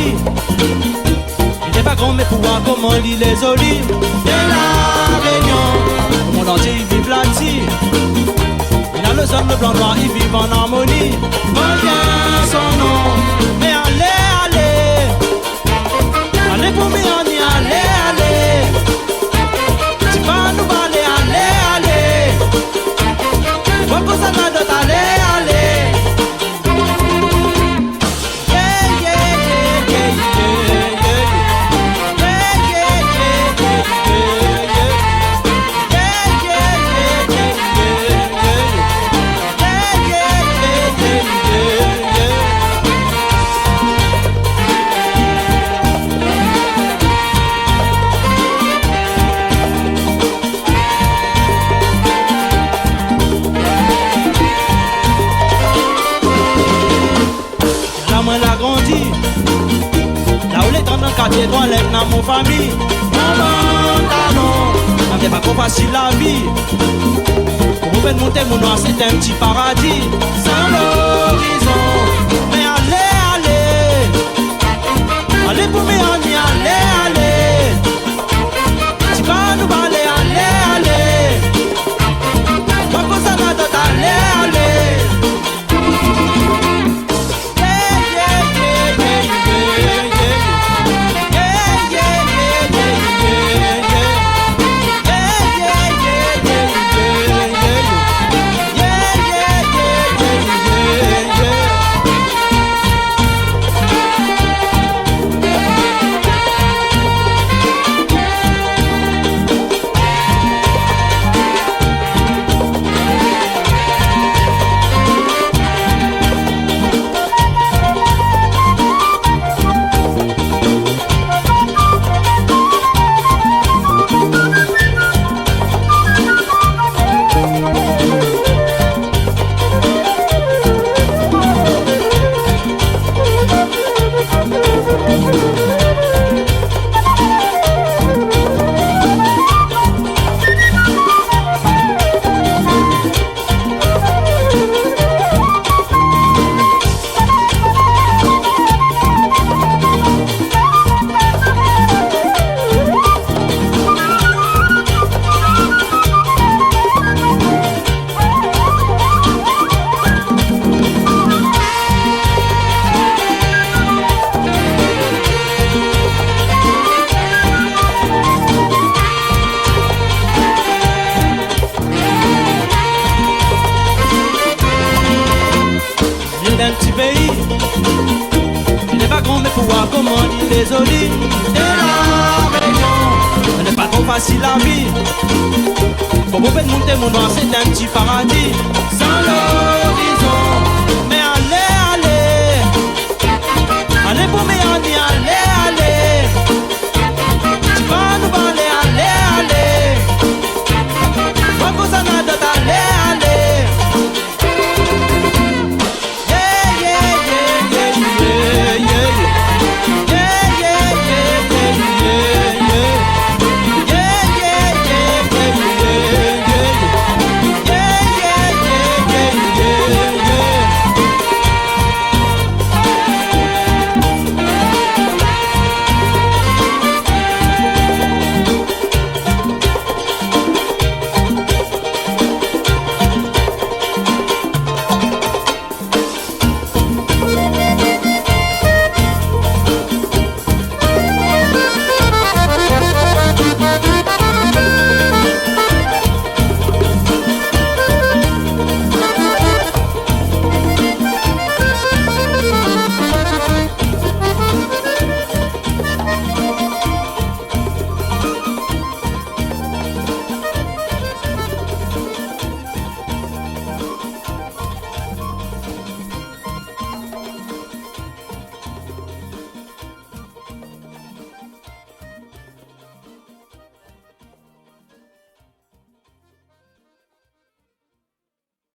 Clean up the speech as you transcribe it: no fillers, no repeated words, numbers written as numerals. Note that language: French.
pays. Il n'est pas grand mais pouvoir comment lit les olives de la Réunion. Le monde entier il vit là-dessus. Il a le sang, le blanc, noir, ils vivent en harmonie. Revient son nom. Mais allez, allez, allez pour m'y en y allez, allez. Tu vas nous parler, allez, allez. Pourquoi ça n'a d'autre, allez, allez. Là où les temps dans le quartier droit lève dans mon famille. Maman, talon, n'avait pas trop facile la vie. Pour vous faire monter mon noir, c'est un petit paradis. Sans l'horizon. Mais allez, allez. Allez pour mes amis, allez, allez. Tu vas nous parler, allez, allez. Pourquoi ça n'a d'autre, allez, allez. D'un petit pays, il n'est pas grand mais pouvoir comment dire les olives de la Réunion. Ce n'est pas trop facile la vie. Pour vous faire monter mon noir, c'est un petit paradis sans l'horizon.